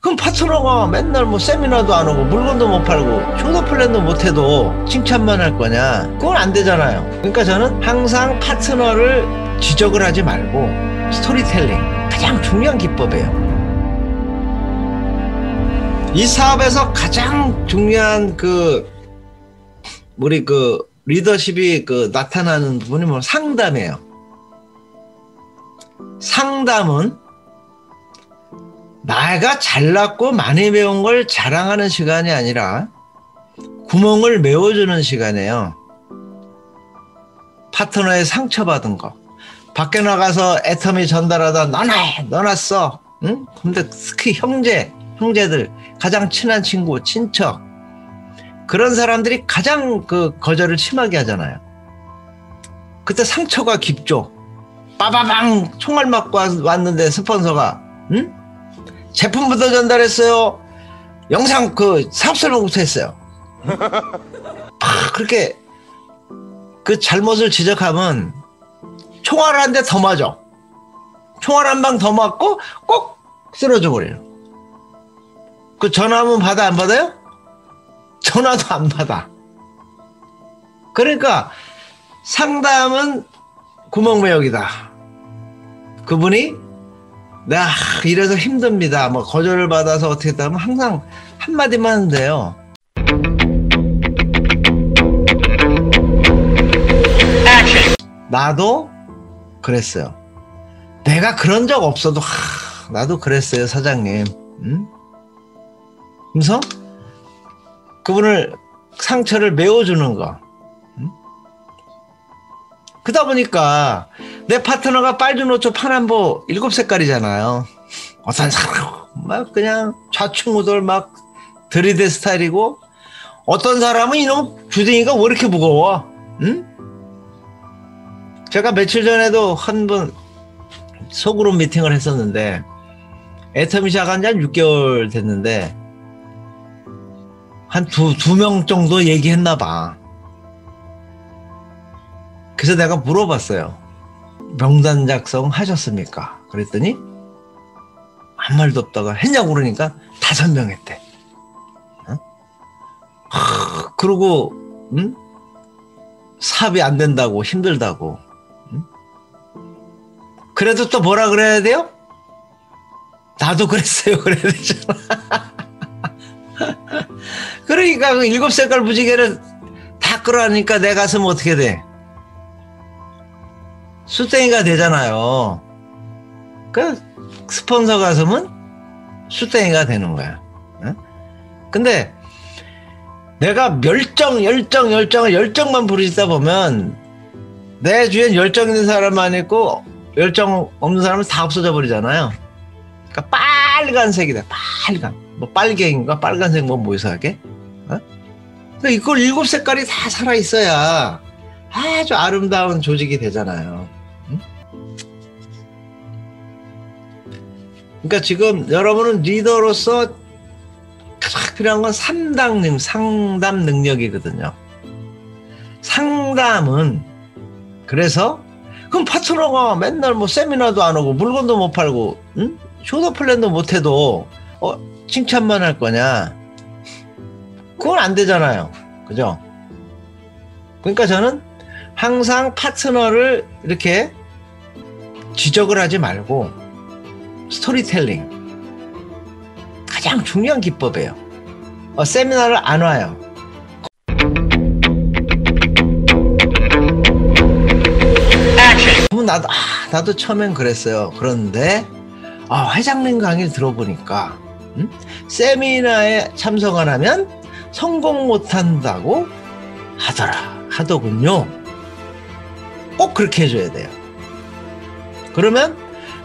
그럼 파트너가 맨날 뭐 세미나도 안 오고 물건도 못 팔고 쇼도 플랜도 못 해도 칭찬만 할 거냐? 그건 안 되잖아요. 그러니까 저는 항상 파트너를 지적을 하지 말고 스토리텔링, 가장 중요한 기법이에요. 이 사업에서 가장 중요한 우리 리더십이 나타나는 부분이 뭐 상담이에요. 상담은 내가 잘났고 많이 배운 걸 자랑하는 시간이 아니라 구멍을 메워주는 시간이에요. 파트너의 상처받은 거 밖에 나가서 애터미 전달하다 너나 써. 응? 근데 특히 형제들, 가장 친한 친구, 친척, 그런 사람들이 가장 거절을 심하게 하잖아요. 그때 상처가 깊죠. 빠바방 총알 맞고 왔는데 스폰서가, 응? 제품부터 전달했어요. 영상 사업 설명부터 했어요. 그렇게 잘못을 지적하면 총알 한 대 더 맞아. 총알 한 방 더 맞고 꼭 쓰러져 버려요. 전화하면 받아 안 받아요? 전화도 안 받아. 그러니까 상담은 구멍매역이다. 그분이 나 이래서 힘듭니다. 뭐 거절을 받아서 어떻게 했다면 항상 한마디만 하면 돼요. 나도 그랬어요. 내가 그런 적 없어도 나도 그랬어요, 사장님. 응? 그래서 그분을 상처를 메워주는 거. 응? 그러다 보니까 내 파트너가 빨주노초 파남보 7색깔이잖아요. 어떤 사람 막 그냥 좌충우돌 막 들이대 스타일이고, 어떤 사람은 이놈 주둥이가 왜 이렇게 무거워? 응? 제가 며칠 전에도 한 번 소그룹 미팅을 했었는데, 애터미 시작한 지 한 6개월 됐는데 한 두 명 정도 얘기했나 봐. 그래서 내가 물어봤어요. 명단 작성 하셨습니까? 그랬더니 아무 말도 없다가 했냐고 그러니까 5명 했대. 어? 그러고 사업이 안 된다고, 힘들다고. 그래도 또 뭐라 그래야 돼요? 나도 그랬어요. 그래야 되잖아. 그러니까 7색깔 무지개를 다 끌어안으니까 내 가슴은 어떻게 돼? 수땡이가 되잖아요. 그 스폰서 가슴은 수땡이가 되는 거야. 근데 내가 열정만 부르짖다 보면 내 주위엔 열정 있는 사람만 있고 열정 없는 사람은 다 없어져 버리잖아요. 그러니까 빨간색이다. 빨간. 뭐 빨갱인가 빨간색 뭐 이상하게. 그러니까 이걸 7색깔이 다 살아 있어야 아주 아름다운 조직이 되잖아요. 그러니까 지금 여러분은 리더로서 가장 필요한 건 상담 능력이거든요. 상담은 그래서 그럼 파트너가 맨날 뭐 세미나도 안 오고 물건도 못 팔고 쇼도 플랜도 못 해도 칭찬만 할 거냐? 그건 안 되잖아요. 그죠? 그러니까 저는 항상 파트너를 이렇게 지적을 하지 말고 스토리텔링, 가장 중요한 기법이에요. 세미나를 안 와요. 그럼 나도 처음엔 그랬어요. 그런데 회장님 강의를 들어보니까 세미나에 참석 안 하면 성공 못한다고 하더군요. 꼭 그렇게 해줘야 돼요. 그러면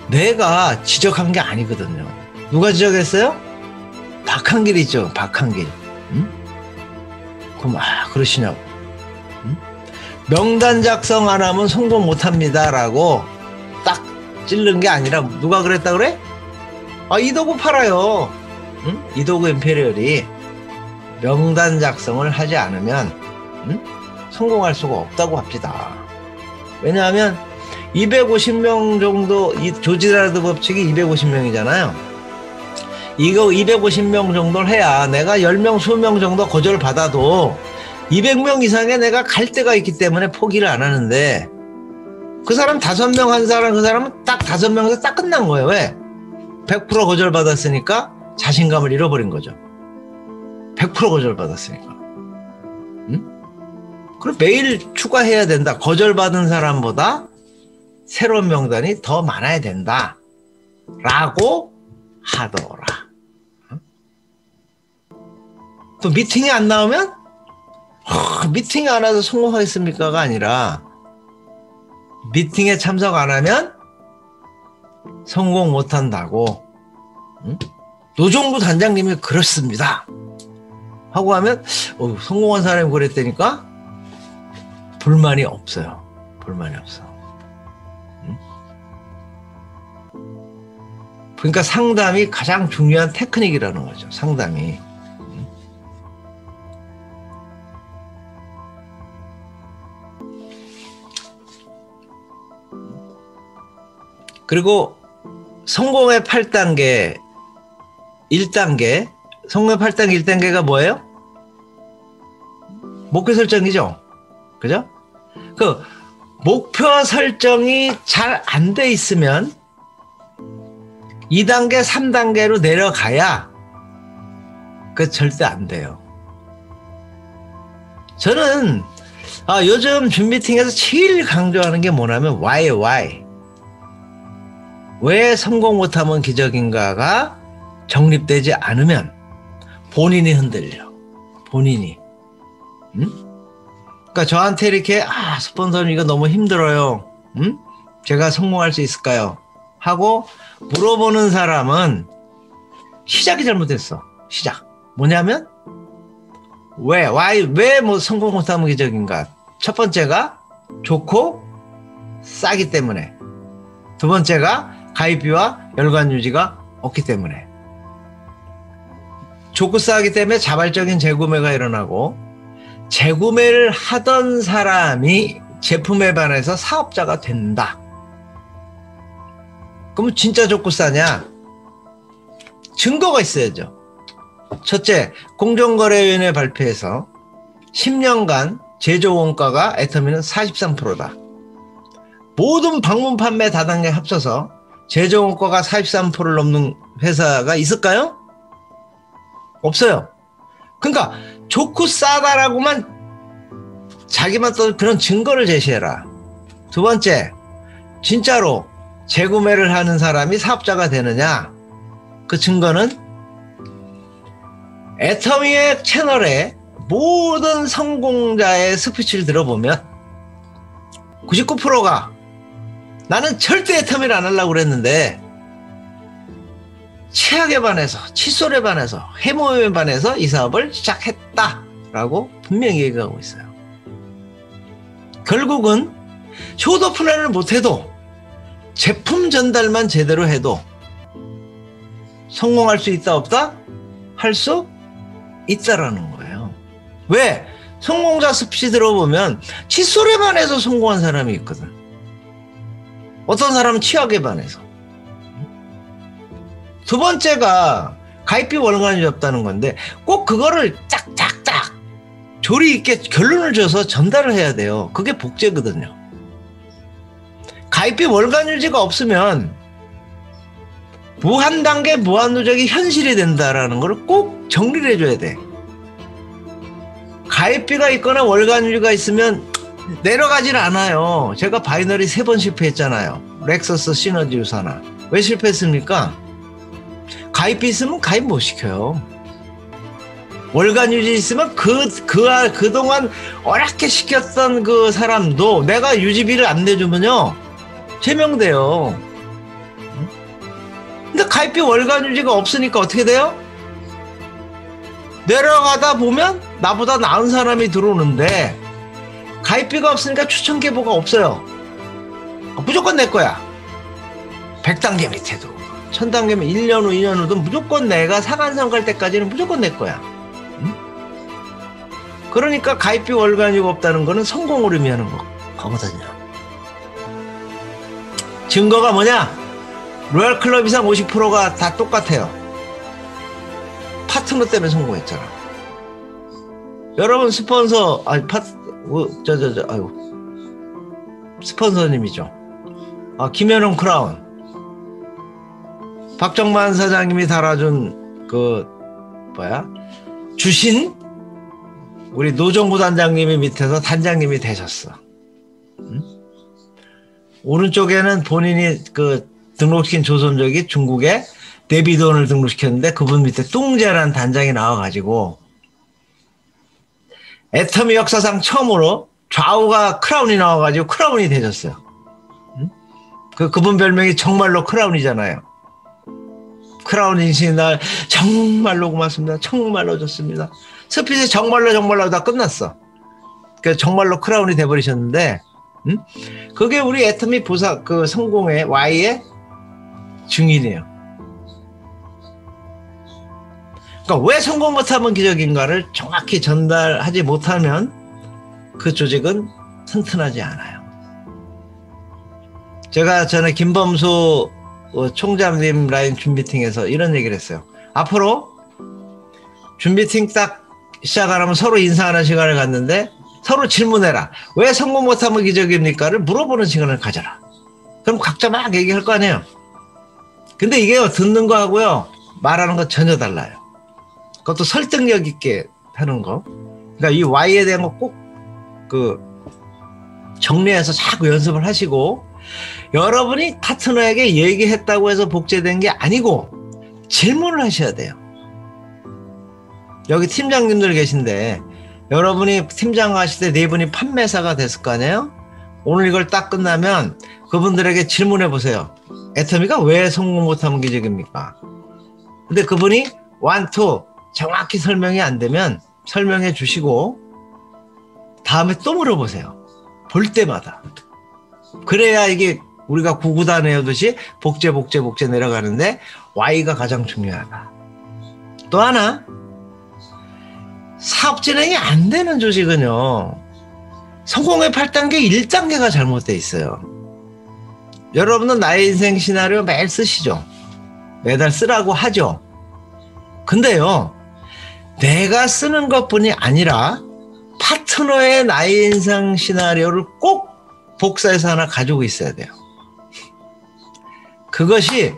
내가 지적한 게 아니거든요. 누가 지적했어요? 박한길 있죠. 박한길. 그럼 그러시냐고. 명단 작성 안 하면 성공 못합니다 라고 딱 찌른 게 아니라 누가 그랬다 그래? 이도구 팔아요. 이도구 임페리얼이 명단 작성을 하지 않으면 성공할 수가 없다고 합니다. 왜냐하면 250명 정도, 이 조지라드 법칙이 250명이잖아요. 이거 250명 정도를 해야 내가 10명, 20명 정도 거절받아도 200명 이상의 내가 갈 데가 있기 때문에 포기를 안 하는데 그 사람 5명 한 사람, 그 사람은 딱 5명에서 딱 끝난 거예요. 왜? 100% 거절받았으니까 자신감을 잃어버린 거죠. 100% 거절받았으니까. 응? 그럼 매일 추가해야 된다. 거절받은 사람보다 새로운 명단이 더 많아야 된다. 라고 하더라. 또 미팅이 안 나오면 미팅이 안 와서 성공하겠습니까가 아니라 미팅에 참석 안 하면 성공 못 한다고. 응? 노정부 단장님이 그렇습니다 하고 하면 성공한 사람이 그랬다니까 불만이 없어요. 불만이 없어. 응? 그러니까 상담이 가장 중요한 테크닉이라는 거죠. 상담이. 그리고 성공의 8단계 1단계 성공의 8단계 1단계가 뭐예요? 목표 설정이죠. 그죠? 그 목표 설정이 잘 안 돼 있으면 2단계 3단계로 내려가야 그 절대 안 돼요. 저는 요즘 줌 미팅에서 제일 강조하는 게 뭐냐면 why 왜 성공 못하면 기적인가가 정립되지 않으면 본인이 흔들려. 본인이. 응? 그러니까 저한테 이렇게 스폰서님 이거 너무 힘들어요. 응? 제가 성공할 수 있을까요? 하고 물어보는 사람은 시작이 잘못됐어. 시작. 뭐냐면 왜 뭐 성공 못하면 기적인가? 첫 번째가 좋고 싸기 때문에. 두 번째가 가입비와 연관 유지가 없기 때문에. 좋고 싸기 때문에 자발적인 재구매가 일어나고 재구매를 하던 사람이 제품에 반해서 사업자가 된다. 그럼 진짜 좋고 싸냐? 증거가 있어야죠. 첫째, 공정거래위원회 발표에서 10년간 제조 원가가 애터미는 43%다. 모든 방문 판매 다단계 합쳐서 제조 원가가 43%를 넘는 회사가 있을까요? 없어요. 그러니까 좋고 싸다라고만 자기만 또 그런 증거를 제시해라. 두 번째, 진짜로 재구매를 하는 사람이 사업자가 되느냐? 그 증거는 애터미의 채널에 모든 성공자의 스피치를 들어보면 99%가 나는 절대 애터미를 안 하려고 그랬는데 최악에 반해서, 칫솔에 반해서, 해모에 반해서 이 사업을 시작했다라고 분명히 얘기하고 있어요. 결국은 효도 플랜을 못해도 제품 전달만 제대로 해도 성공할 수 있다 없다? 할 수 있다라는 거예요. 왜? 성공자 스피치 들어보면 칫솔에 반해서 성공한 사람이 있거든. 어떤 사람은 치약에 반해서. 두 번째가 가입비 월간이 없다는 건데 꼭 그거를 짝짝짝 조리 있게 결론을 줘서 전달을 해야 돼요. 그게 복제거든요. 가입비 월간 유지가 없으면 무한단계 무한누적이 현실이 된다라는 걸 꼭 정리를 해줘야 돼. 가입비가 있거나 월간 유지가 있으면 내려가질 않아요. 제가 바이너리 3번 실패했잖아요. 렉서스 시너지 유산화. 왜 실패했습니까? 가입비 있으면 가입 못 시켜요. 월간 유지 있으면 그동안 어렵게 시켰던 그 사람도 내가 유지비를 안 내주면요 제명돼요. 근데 가입비 월간 유지가 없으니까 어떻게 돼요? 내려가다 보면 나보다 나은 사람이 들어오는데 가입비가 없으니까 추천 계보가 없어요. 무조건 내 거야. 100단계 밑에도 1000단계면 1년 후 2년 후도 무조건 내가 상한선 갈 때까지는 무조건 내 거야. 응? 그러니까 가입비 월간이 없다는 거는 성공을 의미하는 거거든요. 증거가 뭐냐? 로얄클럽 이상 50%가 다 똑같아요. 파트너 때문에 성공했잖아. 여러분 스폰서 아이고 스폰서님이죠. 김현웅 크라운, 박정만 사장님이 달아준 주신 우리 노정구 단장님이 밑에서 단장님이 되셨어. 응? 오른쪽에는 본인이 등록시킨 조선족이 중국에 데비돈을 등록시켰는데 그분 밑에 뚱제라는 단장이 나와가지고 애터미 역사상 처음으로 좌우가 크라운이 나와가지고 크라운이 되셨어요. 응? 그분 별명이 정말로 크라운이잖아요. 크라운 인신의 날 정말로 고맙습니다. 정말로 좋습니다. 스피치 정말로 다 끝났어. 정말로 크라운이 돼버리셨는데, 응? 그게 우리 애터미 성공의 Y의 증인이에요. 그러니까 왜 성공 못하면 기적인가를 정확히 전달하지 못하면 그 조직은 튼튼하지 않아요. 제가 전에 김범수 총장님 라인 준비팅에서 이런 얘기를 했어요. 앞으로 준비팅 딱 시작하려면 서로 인사하는 시간을 갖는데 서로 질문해라. 왜 성공 못하면 기적입니까를 물어보는 시간을 가져라. 그럼 각자 막 얘기할 거 아니에요. 근데 이게 듣는 거하고요 말하는 거 전혀 달라요. 그것도 설득력 있게 하는 거. 그러니까 이 Y에 대한 거 꼭 정리해서 자꾸 연습을 하시고, 여러분이 파트너에게 얘기했다고 해서 복제된 게 아니고 질문을 하셔야 돼요. 여기 팀장님들 계신데 여러분이 팀장 하실 때 네 분이 판매사가 됐을 거 아니에요? 오늘 이걸 딱 끝나면 그분들에게 질문해 보세요. 애터미가 왜 성공 못하면 기적입니까? 근데 그분이 1, 2 정확히 설명이 안 되면 설명해 주시고 다음에 또 물어보세요. 볼 때마다. 그래야 이게 우리가 구구단 외우듯이 복제 내려가는데 Y가 가장 중요하다. 또 하나, 사업 진행이 안 되는 조직은요 성공의 8단계 1단계가 잘못되어 있어요. 여러분은 나의 인생 시나리오 매일 쓰시죠. 매달 쓰라고 하죠. 근데요 내가 쓰는 것뿐이 아니라 파트너의 나의 인생 시나리오를 꼭 복사해서 하나 가지고 있어야 돼요. 그것이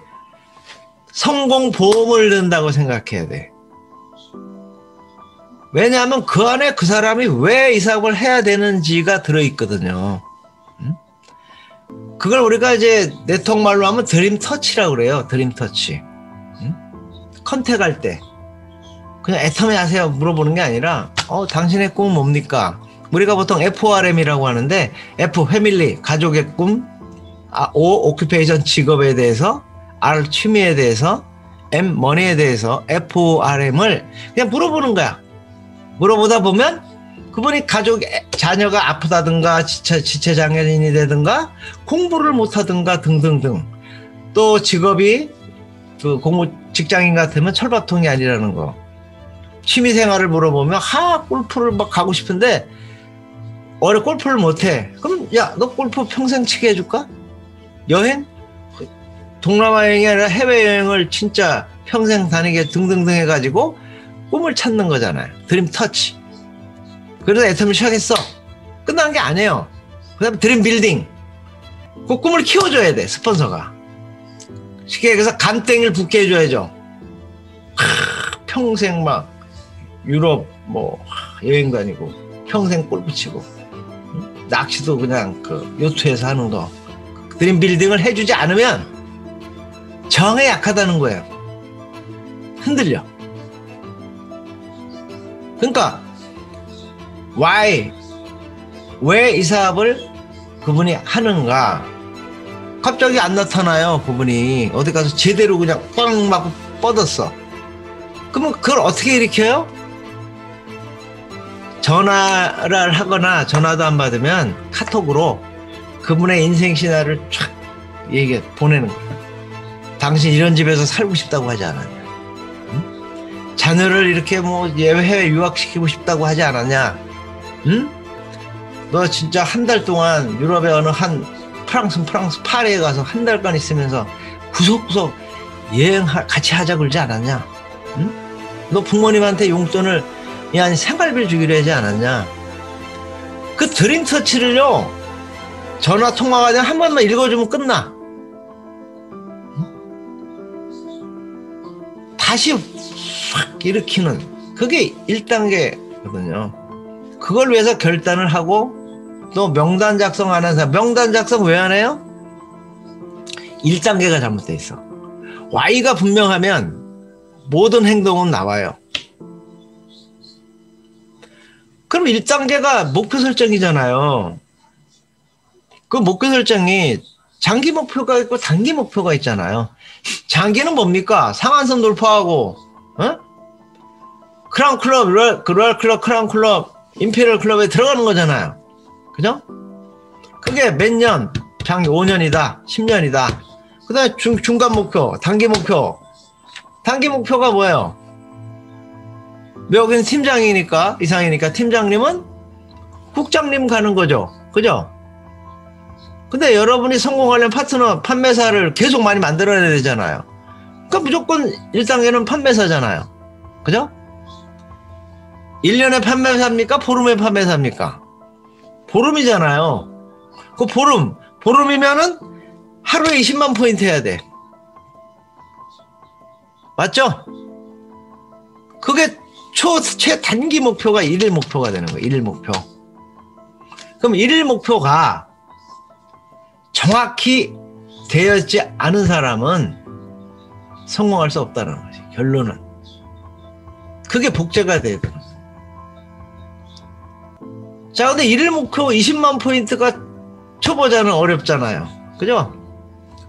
성공 보험을 든다고 생각해야 돼. 왜냐하면 그 안에 그 사람이 왜 이 사업을 해야 되는지가 들어있거든요. 그걸 우리가 이제 네트워크말로 하면 드림 터치라고 그래요. 드림 터치. 컨택할 때 그냥 애터미 하세요 물어보는 게 아니라 당신의 꿈은 뭡니까? 우리가 보통 FORM이라고 하는데 F 패밀리 가족의 꿈, O 오큐페이션 직업에 대해서, R 취미에 대해서, M 머니에 대해서 FORM을 그냥 물어보는 거야. 물어보다 보면 그분이 자녀가 아프다든가 지체장애인이 되든가 공부를 못하든가 등등등, 또 직업이 직장인 같으면 철밥통이 아니라는 거, 취미생활을 물어보면 골프를 막 가고 싶은데 골프를 못해. 그럼 야 너 골프 평생 치게 해줄까? 여행? 동남아 여행이 아니라 해외여행을 진짜 평생 다니게 등등등 해가지고 꿈을 찾는 거잖아요. 드림 터치. 그래서 애터미 시작했어. 끝난 게 아니에요. 그 다음에 드림 빌딩. 그 꿈을 키워줘야 돼 스폰서가. 쉽게 얘기해서 간땡이를 붙게 해줘야죠. 평생 막 유럽 여행 다니고 평생 골프 치고 낚시도 그냥 요트에서 하는 거. 드림 빌딩을 해주지 않으면 정에 약하다는 거예요. 흔들려. 그러니까 why, 왜 이 사업을 그분이 하는가? 갑자기 안 나타나요. 그분이 어디 가서 제대로 그냥 꽝 맞고 뻗었어. 그러면 그걸 어떻게 일으켜요? 전화를 하거나 전화도 안 받으면 카톡으로 그분의 인생 시나리오를 쫙 보내는 거예요. 당신 이런 집에서 살고 싶다고 하지 않았냐? 응? 자녀를 이렇게 해외 유학시키고 싶다고 하지 않았냐? 응? 너 진짜 한 달 동안 유럽의 어느 프랑스 파리에 가서 한 달간 있으면서 구석구석 여행 같이 하자 그러지 않았냐? 응? 너 부모님한테 용돈을 야 생활비를 주기로 하지 않았냐? 그 드림 터치를요 전화 통화가 되면 한 번만 읽어주면 끝나. 다시 확 일으키는 그게 1단계거든요. 그걸 위해서 결단을 하고 또 명단 작성 안 하는 사람 명단 작성 왜 안 해요? 1단계가 잘못돼 있어. Y가 분명하면 모든 행동은 나와요. 그럼 1단계가 목표 설정이잖아요. 그 목표 설정이 장기 목표가 있고 단기 목표가 있잖아요. 장기는 뭡니까? 상한선 돌파하고 크라운 클럽, 로얄 클럽, 크라운 클럽, 임페리얼 클럽에 들어가는 거잖아요. 그죠? 그게 몇 년? 장기 5년이다, 10년이다. 그 다음에 중간 목표, 단기 목표. 단기 목표가 뭐예요? 여기는 팀장이니까, 이상이니까 팀장님은 국장님 가는 거죠. 그죠? 근데 여러분이 성공하려면 파트너, 판매사를 계속 많이 만들어야 되잖아요. 그러니까 무조건 1단계는 판매사잖아요. 그죠? 1년에 판매사입니까? 보름에 판매사입니까? 보름이잖아요. 그 보름이면은 하루에 20만 포인트 해야 돼. 맞죠? 그게 최단기 목표가 1일 목표가 되는 거예요. 1일 목표. 그럼 1일 목표가 정확히 되어있지 않은 사람은 성공할 수 없다는 거지. 결론은. 그게 복제가 돼야 되는 거예요. 자, 근데 1일 목표 20만 포인트가 초보자는 어렵잖아요. 그죠?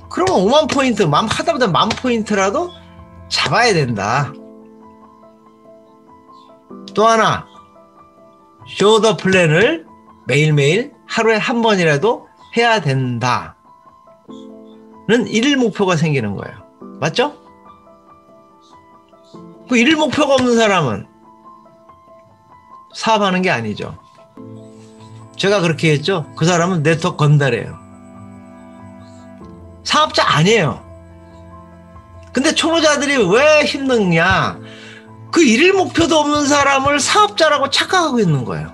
그러면 5만 포인트, 하다보다 10,000 포인트라도 잡아야 된다. 또 하나, 쇼더 플랜을 매일매일 하루에 한 번이라도 해야 된다는 1일 목표가 생기는 거예요. 맞죠? 그 1일 목표가 없는 사람은 사업하는 게 아니죠. 제가 그렇게 했죠. 그 사람은 네트워크 건달이에요. 사업자 아니에요. 근데 초보자들이 왜 힘드냐? 그 1일 목표도 없는 사람을 사업자라고 착각하고 있는 거예요.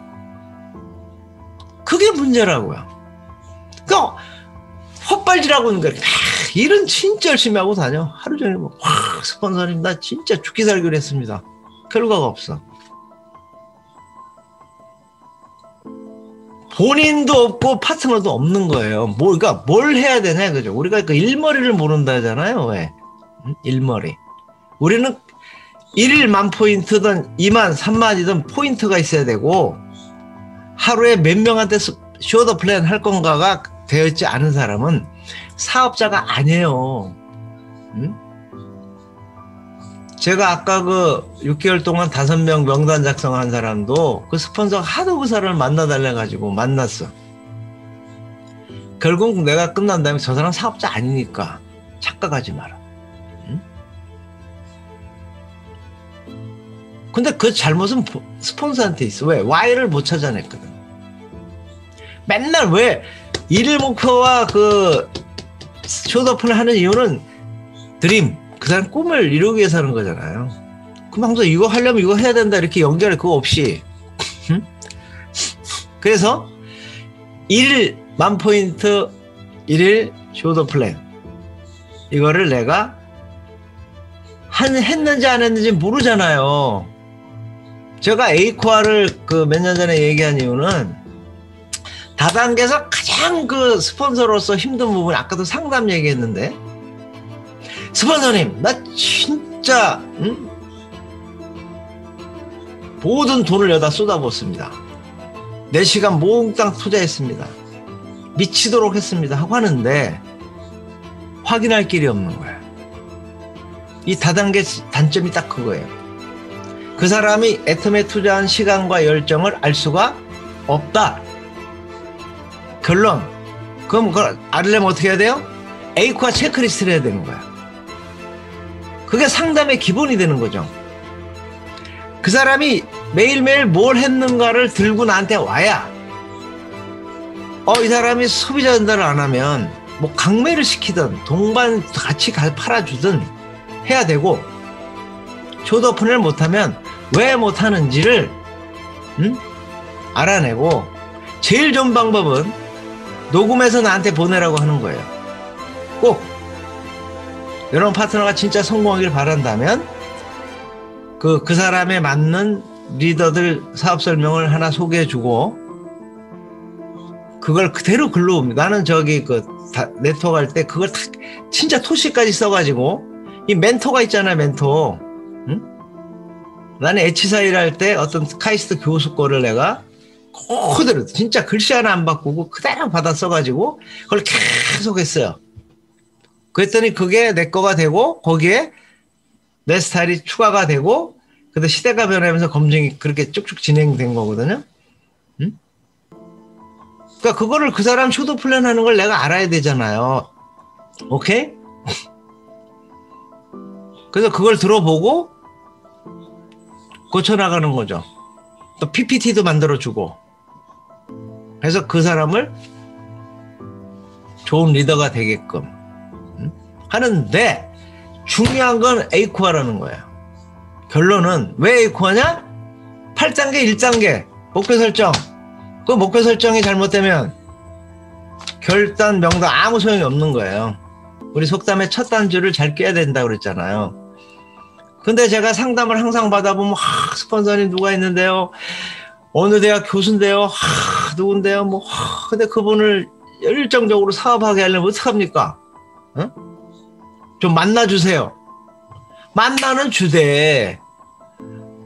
그게 문제라고요. 그러니까 헛발질하고 있는 거예요. 일은 진짜 열심히 하고 다녀. 하루 종일 스폰서님 나 진짜 죽기 살기로 했습니다. 결과가 없어. 본인도 없고 파트너도 없는 거예요. 그러니까 뭘 해야 되냐, 그죠? 우리가 그 일머리를 모른다 하잖아요. 왜? 일머리. 우리는 1일 10,000 포인트든 2만, 3만이든 포인트가 있어야 되고 하루에 몇 명한테 쇼더 플랜 할 건가가 되어있지 않은 사람은 사업자가 아니에요. 응? 제가 아까 그 6개월 동안 5명 명단 작성한 사람도 그 스폰서가 하도 그 사람을 만나달래가지고 만났어. 결국 내가 끝난 다음에 저 사람 사업자 아니니까 착각하지 마라. 응? 근데 그 잘못은 스폰서한테 있어. 왜? Y를 못 찾아냈거든. 맨날 왜 1일 목표와 그 쇼더폰을 하는 이유는 드림, 그 사람 꿈을 이루기 위해서 하는 거잖아요. 그럼 항상 이거 하려면 이거 해야 된다 이렇게 연결해. 그거 없이. 그래서 1일 10,000 포인트 1일 쇼더 플랜 이거를 내가 했는지 안 했는지 모르잖아요. 제가 에이코아를 그 몇 년 전에 얘기한 이유는 다단계에서 가장 그 스폰서로서 힘든 부분이 아까도 상담 얘기했는데 스폰서님 나 진짜 모든 돈을 여기다 쏟아붓습니다. 내 시간 몽땅 투자했습니다. 미치도록 했습니다 하고 하는데 확인할 길이 없는 거예요. 이 다단계 단점이 딱 그거예요. 그 사람이 애텀에 투자한 시간과 열정을 알 수가 없다. 결론. 그럼 그걸 알려면 어떻게 해야 돼요? A과 체크리스트를 해야 되는 거야. 그게 상담의 기본이 되는 거죠. 그 사람이 매일매일 뭘 했는가를 들고 나한테 와야 이 사람이 소비자 전달을 안 하면 뭐 강매를 시키든 동반 같이 팔아주든 해야 되고 쇼도픈을 못하면 왜 못하는지를 알아내고 제일 좋은 방법은 녹음해서 나한테 보내라고 하는 거예요. 꼭 여러분 파트너가 진짜 성공하길 바란다면 그 사람에 맞는 리더들 사업 설명을 하나 소개해주고 그걸 그대로 글로 옵니다. 나는 저기 네트워크 할 때 그걸 다 진짜 토시까지 써가지고 이 멘토가 있잖아요, 멘토. 응? 나는 H사일 할 때 어떤 카이스트 교수 거를 내가 그대로 진짜 글씨 하나 안 바꾸고 그대로 받아 써가지고 그걸 계속 했어요. 그랬더니 그게 내 거가 되고 거기에 내 스타일이 추가가 되고 근데 시대가 변하면서 검증이 그렇게 쭉쭉 진행된 거거든요. 응? 그러니까 그거를 그 사람 쇼도 플랜 하는 걸 내가 알아야 되잖아요. 오케이? 그래서 그걸 들어보고 고쳐나가는 거죠. 또 PPT도 만들어주고 그래서 그 사람을 좋은 리더가 되게끔 하는데 중요한 건 에이코아라는 거예요. 결론은 왜 에이코아냐? 8단계 1단계 목표 설정. 그 목표 설정이 잘못되면 결단 명단 아무 소용이 없는 거예요. 우리 속담에 첫 단추를 잘 껴야 된다고 그랬잖아요. 근데 제가 상담을 항상 받아보면 스폰서님 누가 있는데요, 어느 대학 교수인데요, 누군데요, 근데 그분을 열정적으로 사업하게 하려면 어떡합니까? 어? 좀 만나주세요. 만나는 주되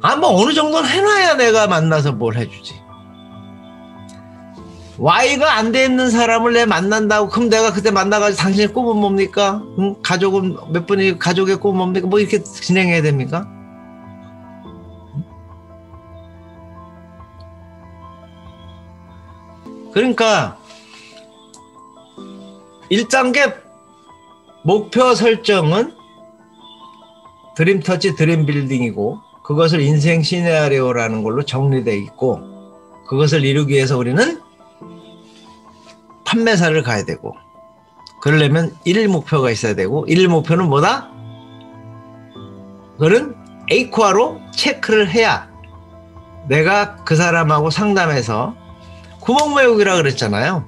어느 정도는 해놔야 내가 만나서 뭘 해주지. Y가 안 돼 있는 사람을 내 만난다고 그럼 내가 그때 만나가지고 당신의 꿈은 뭡니까? 가족은 몇 분이 가족의 꿈은 뭡니까? 뭐 이렇게 진행해야 됩니까? 그러니까 1단계 목표 설정은 드림터치 드림빌딩이고 그것을 인생 시나리오라는 걸로 정리되어 있고 그것을 이루기 위해서 우리는 판매사를 가야 되고 그러려면 1일 목표가 있어야 되고 1일 목표는 뭐다? 그거는 에이코아로 체크를 해야 내가 그 사람하고 상담해서 구멍 메우기라 그랬잖아요.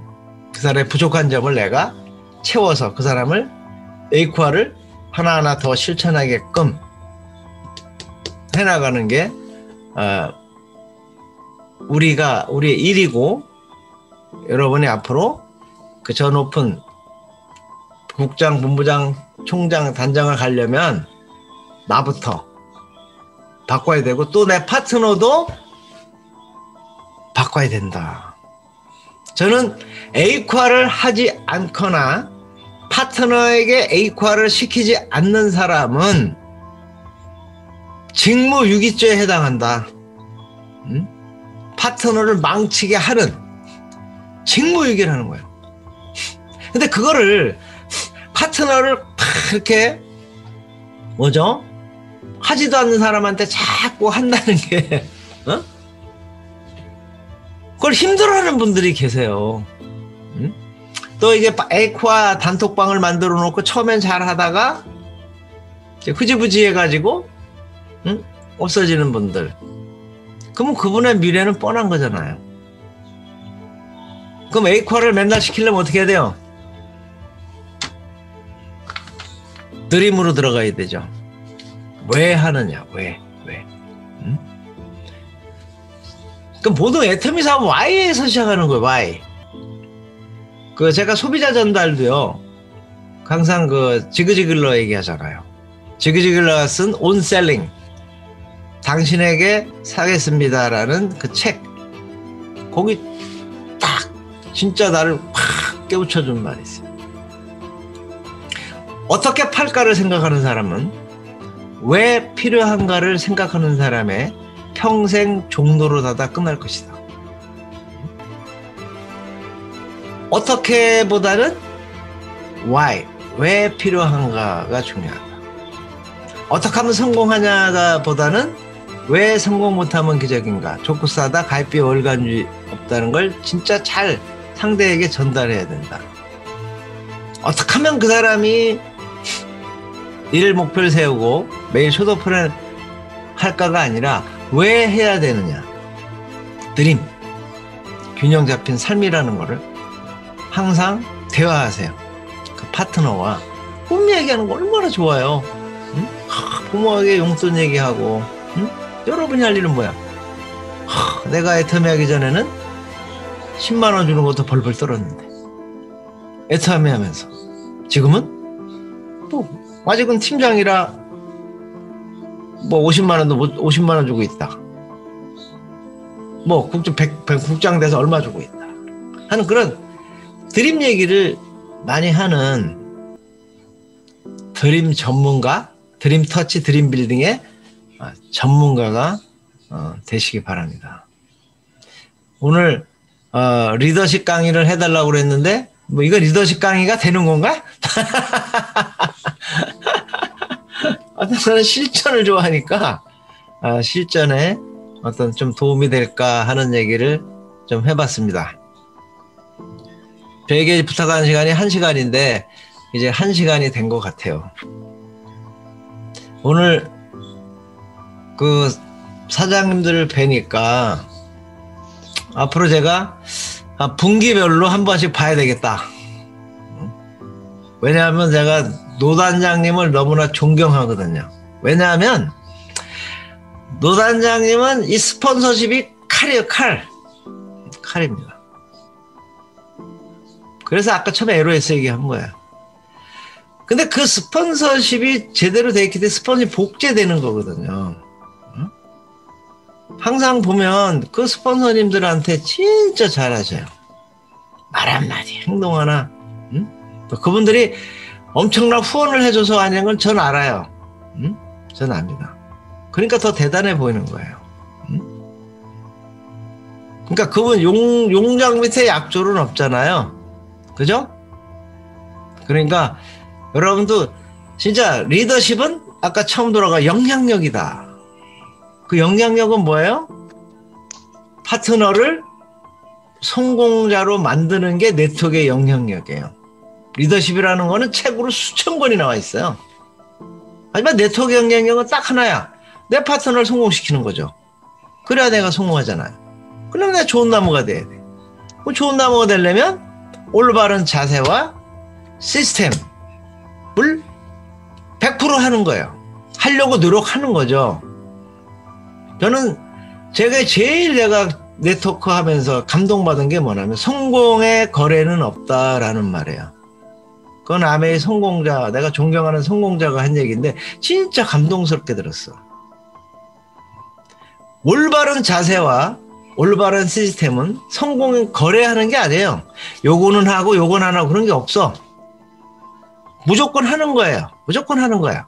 그 사람의 부족한 점을 내가 채워서 그 사람을 에이코아를 하나하나 더 실천하게끔 해나가는 게 우리의 일이고 여러분이 앞으로 그 저 높은 국장, 본부장, 총장, 단장을 가려면 나부터 바꿔야 되고 또 내 파트너도 바꿔야 된다. 저는 에이코아를 하지 않거나 파트너에게 에이코아를 시키지 않는 사람은 직무유기죄에 해당한다. 파트너를 망치게 하는 직무유기를 하는 거예요. 근데 그거를 파트너를 이렇게 하지도 않는 사람한테 자꾸 한다는 게 그걸 힘들어하는 분들이 계세요. 또 이게 에이코아 단톡방을 만들어 놓고 처음엔 잘 하다가 흐지부지 해가지고 없어지는 분들. 그러면 그분의 미래는 뻔한 거잖아요. 그럼 에이코아를 맨날 시키려면 어떻게 해야 돼요? 드림으로 들어가야 되죠. 왜 하느냐? 왜? 그럼 모든 애터미 사업은 Y에서 시작하는 거예요. Y. 제가 소비자 전달도요. 항상 지그지글러 얘기하잖아요. 지그지글러가 쓴 온셀링. 당신에게 사겠습니다라는 그 책. 거기 딱 진짜 나를 확 깨우쳐준 말이 있어요. 어떻게 팔까를 생각하는 사람은 왜 필요한가를 생각하는 사람의 평생 종로로 닫아 끝날 것이다. 어떻게 보다는 why, 왜 필요한가가 중요하다. 어떻게 하면 성공하냐가 보다는 왜 성공 못하면 기적인가. 좋고 싸다, 가입비 월간주의 없다는 걸 진짜 잘 상대에게 전달해야 된다. 어떻게 하면 그 사람이 일 목표를 세우고 매일 쇼도 플랜 할까가 아니라 왜 해야 되느냐. 드림, 균형 잡힌 삶이라는 거를 항상 대화하세요. 그 파트너와 꿈 얘기하는 거 얼마나 좋아요. 응? 부모에게 용돈 얘기하고, 응? 여러분이 할 일은 뭐야? 내가 애터미 하기 전에는 10만 원 주는 것도 벌벌 떨었는데 애터미 하면서 지금은 뭐 아직은 팀장이라 뭐 50만 원도 50만 원 주고 있다. 뭐 국장 돼서 얼마 주고 있다 하는 그런 드림 얘기를 많이 하는 드림 전문가, 드림 터치, 드림 빌딩의 전문가가 되시기 바랍니다. 오늘 리더십 강의를 해달라고 그랬는데 뭐 이거 리더십 강의가 되는 건가? 저는 실전을 좋아하니까 실전에 어떤 좀 도움이 될까 하는 얘기를 좀 해봤습니다. 저에게 부탁한 시간이 1시간인데 이제 1시간이 된 것 같아요. 오늘 그 사장님들을 뵈니까 앞으로 제가 분기별로 한 번씩 봐야 되겠다. 왜냐하면 제가 노 단장님을 너무나 존경하거든요. 왜냐하면 노 단장님은 이 스폰서십이 칼이에요. 칼입니다. 그래서 아까 처음에 LOS 얘기한 거예요. 근데 그 스폰서십이 제대로 돼 있기 때문에 스폰서십이 복제되는 거거든요. 항상 보면 그 스폰서님들한테 진짜 잘하셔요. 말 한마디, 행동 하나. 또 그분들이 엄청난 후원을 해줘서 하는 건 전 알아요. 전 압니다. 그러니까 더 대단해 보이는 거예요. 그러니까 그분 용장 밑에 약졸은 없잖아요. 그죠? 그러니까 여러분도 진짜 리더십은 아까 처음 돌아가 영향력이다. 그 영향력은 뭐예요? 파트너를 성공자로 만드는 게 네트워크의 영향력이에요. 리더십이라는 거는 책으로 수천 권이 나와 있어요. 하지만 네트워크 영향력은 딱 하나야. 내 파트너를 성공시키는 거죠. 그래야 내가 성공하잖아요. 그럼 내가 좋은 나무가 돼야 돼. 그 좋은 나무가 되려면 올바른 자세와 시스템을 100% 하는 거예요. 하려고 노력하는 거죠. 저는 제가 제일 내가 네트워크 하면서 감동받은 게 뭐냐면 성공의 거래는 없다라는 말이에요. 그건 아메의 성공자, 내가 존경하는 성공자가 한 얘기인데 진짜 감동스럽게 들었어. 올바른 자세와 올바른 시스템은 성공을 거래하는 게 아니에요. 요거는 하고 요건 안 하고 그런 게 없어. 무조건 하는 거예요. 무조건 하는 거야.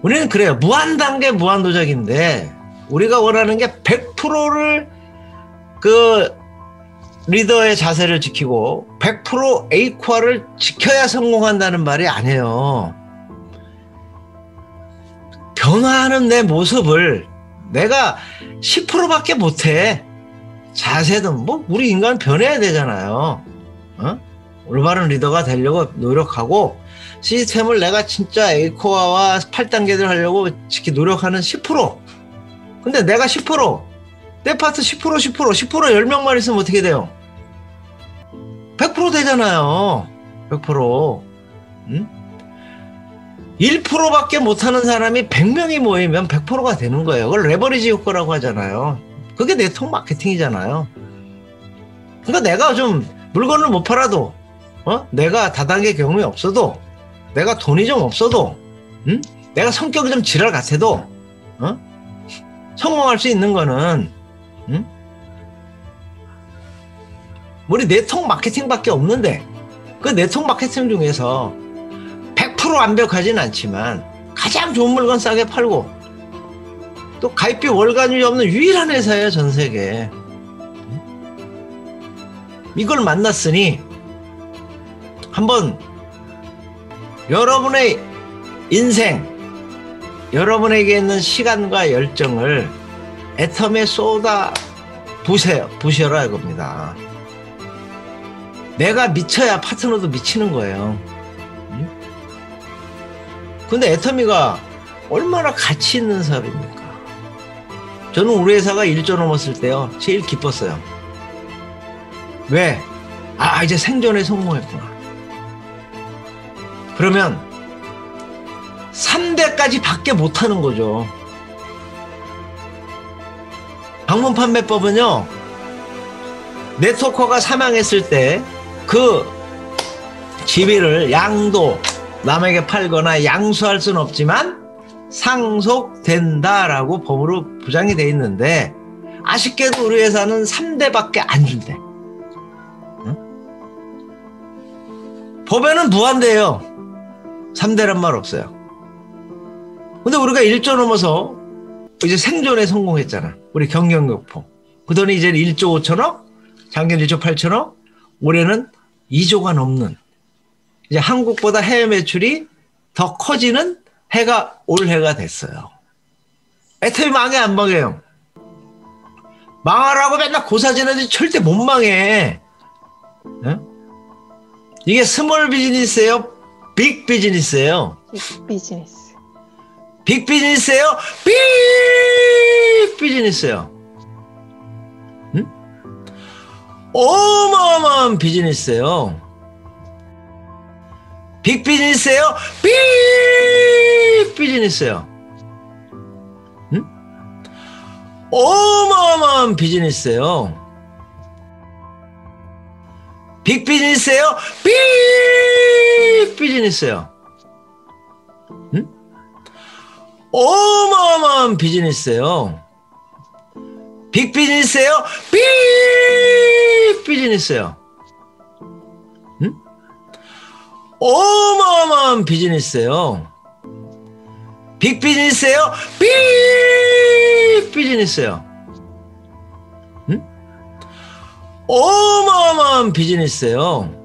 우리는 그래요. 무한단계 무한도전인데 우리가 원하는 게 100%를 그 리더의 자세를 지키고 100% A코어를 지켜야 성공한다는 말이 아니에요. 변화하는 내 모습을 내가 10%밖에 못해. 자세든 뭐 우리 인간 변해야 되잖아요. 올바른 리더가 되려고 노력하고 시스템을 내가 진짜 A코어와 8단계를 하려고 노력하는 10%. 근데 내가 10%, 내 파트 10%, 10명만 있으면 어떻게 돼요? 100% 되잖아요. 100%. 1%밖에 못하는 사람이 100명이 모이면 100%가 되는 거예요. 그걸 레버리지 효과라고 하잖아요. 그게 네트워크 마케팅이잖아요. 그러니까 내가 좀 물건을 못 팔아도, 내가 다단계 경험이 없어도, 내가 돈이 좀 없어도, 내가 성격이 좀 지랄 같아도, 성공할 수 있는 거는, 우리 네트워크 마케팅밖에 없는데, 그 네트워크 마케팅 중에서 100% 완벽하진 않지만 가장 좋은 물건 싸게 팔고 또 가입비 월간이 없는 유일한 회사예요. 전 세계에. 이걸 만났으니 한번 여러분의 인생, 여러분에게 있는 시간과 열정을 애텀에 쏟아 부셔라 이겁니다. 내가 미쳐야 파트너도 미치는 거예요. 근데 애터미가 얼마나 가치 있는 사업입니까? 저는 우리 회사가 1조 넘었을 때요, 제일 기뻤어요. 왜? 아, 이제 생존에 성공했구나. 그러면 3대까지 밖에 못하는 거죠. 방문 판매법은요, 네트워커가 사망했을 때 그 지위를 양도, 남에게 팔거나 양수할 수는 없지만 상속된다라고 법으로 부장이 돼 있는데, 아쉽게도 우리 회사는 3대밖에 안 준대. 응? 법에는 무한대예요. 3대란 말 없어요. 근데 우리가 1조 넘어서 이제 생존에 성공했잖아. 우리 경영격포. 그 돈이 이제 1조 5천억, 작년 1조 8천억, 올해는 2조가 넘는, 이제 한국보다 해외 매출이 더 커지는 해가 올해가 됐어요. 애터미 망해 안 망해요? 망하라고 맨날 고사지는데 절대 못 망해. 응? 이게 스몰 비즈니스예요? 빅 비즈니스예요? 빅 비즈니스. 빅 비즈니스예요? 빅 비즈니스예요? 응? 어마어마한 비즈니스예요. 빅 비즈니스예요? 빅 비즈니스예요. 응? 어마어마한 비즈니스예요. 빅 비즈니스예요? 빅 비즈니스예요. 응? 어마어마한 비즈니스예요. 빅 비즈니스예요? 빅 비즈니스예요. 응? 어마어마한 비즈니스예요. 빅 비즈니스예요? 빅 비즈니스예요. 응? 어마어마한 비즈니스예요.